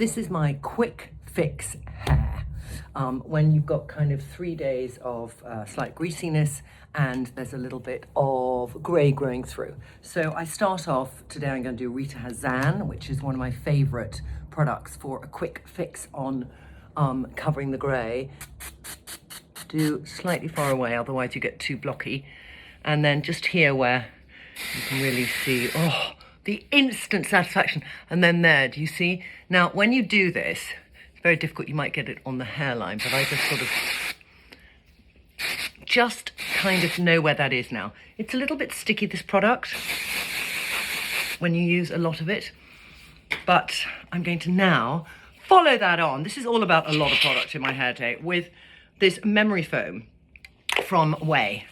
This is my quick fix hair. When you've got kind of 3 days of slight greasiness and there's a little bit of grey growing through. So I start off, today I'm going to do Rita Hazan, which is one of my favourite products for a quick fix on covering the grey. Do slightly far away, otherwise you get too blocky. And then just here where you can really see, oh, the instant satisfaction. And then there, do you see? Now, when you do this, it's very difficult. You might get it on the hairline, but I just sort of just kind of know where that is now. It's a little bit sticky, this product, when you use a lot of it. But I'm going to now follow that on. This is all about a lot of product in my hair day with this memory foam from Way.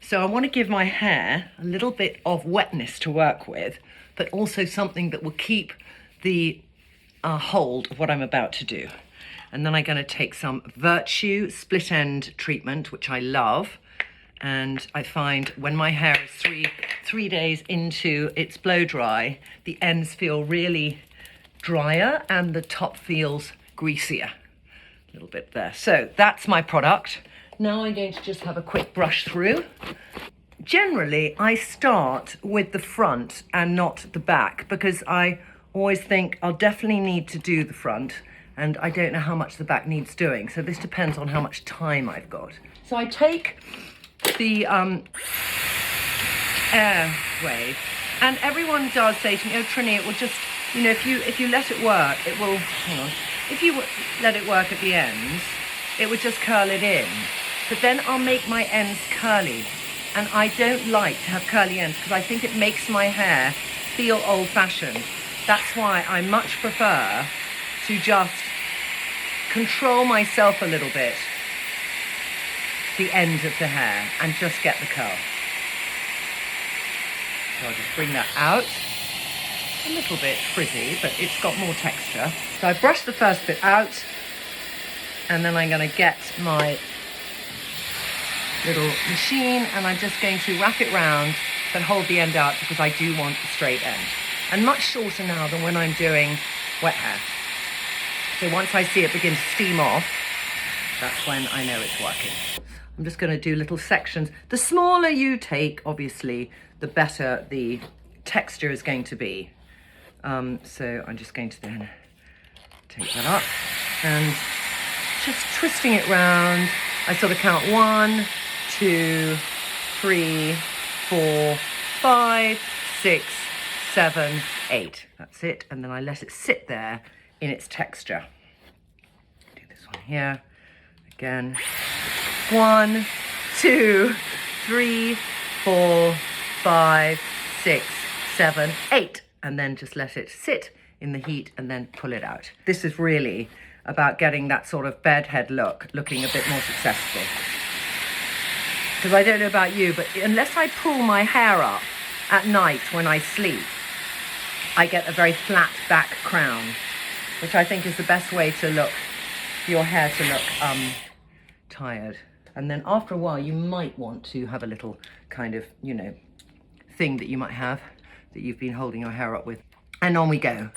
So I want to give my hair a little bit of wetness to work with, but also something that will keep the hold of what I'm about to do. And then I'm going to take some Virtue split end treatment, which I love. And I find when my hair is three days into its blow dry, the ends feel really drier and the top feels greasier. A little bit there. So that's my product. Now I'm going to just have a quick brush through. Generally, I start with the front and not the back because I always think I'll definitely need to do the front and I don't know how much the back needs doing. So this depends on how much time I've got. So I take the Airwrap, and everyone does say to me, oh Trinny, it will just, you know, if you let it work, it will, hang on, if you let it work at the ends, it would just curl it in. But then I'll make my ends curly. And I don't like to have curly ends because I think it makes my hair feel old-fashioned. That's why I much prefer to just control myself a little bit, the end of the hair, and just get the curl. So I'll just bring that out. A little bit frizzy, but it's got more texture. So I brush the first bit out, and then I'm going to get my little machine and I'm just going to wrap it round and hold the end out because I do want a straight end. And much shorter now than when I'm doing wet hair. So once I see it begin to steam off, that's when I know it's working. I'm just going to do little sections. The smaller you take, obviously, the better the texture is going to be. So I'm just going to then take that up and just twisting it round. I sort of count 1, 2, 3, 4, 5, 6, 7, 8. That's it. And then I let it sit there in its texture. Do this one here. Again. 1, 2, 3, 4, 5, 6, 7, 8. And then just let it sit in the heat and then pull it out. This is really about getting that sort of bedhead look, looking a bit more successful. Because I don't know about you, but unless I pull my hair up at night when I sleep, I get a very flat back crown, which I think is the best way to look, your hair to look tired. And then after a while, you might want to have a little kind of, you know, thing that you might have that you've been holding your hair up with. And on we go.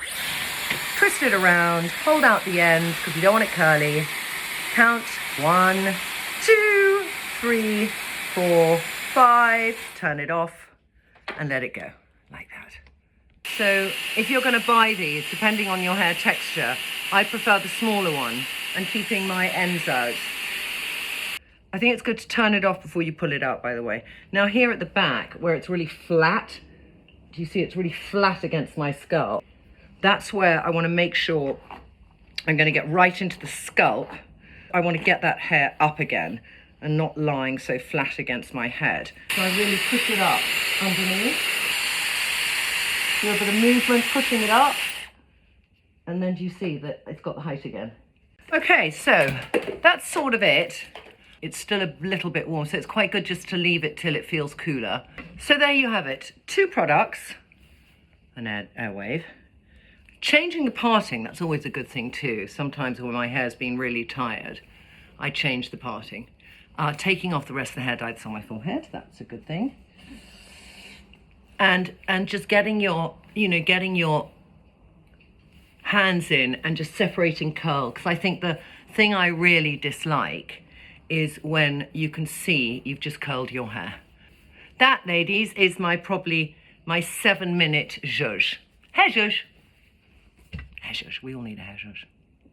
Twist it around, hold out the end because you don't want it curly. Count 1, 2, 3, 4, 5. Turn it off and let it go like that. So if you're going to buy these, depending on your hair texture, I prefer the smaller one and keeping my ends out. I think it's good to turn it off before you pull it out, by the way. Now here at the back, where it's really flat, do you see it's really flat against my scalp? That's where I want to make sure I'm going to get right into the scalp. I want to get that hair up again and not lying so flat against my head. So I really push it up underneath. Do a bit of movement, pushing it up. And then do you see that it's got the height again? Okay, so that's sort of it. It's still a little bit warm, so it's quite good just to leave it till it feels cooler. So there you have it. 2 products, an Airwrap. Changing the parting, that's always a good thing too. Sometimes when my hair's been really tired, I change the parting. Taking off the rest of the hair dye that's on my forehead, that's a good thing. And just getting your, you know, getting your hands in and just separating curl, because I think the thing I really dislike is when you can see you've just curled your hair. That, ladies, is probably my 7-minute zhuzh. Hair zhuzh. Hair zhuzh. We all need a hair zhuzh.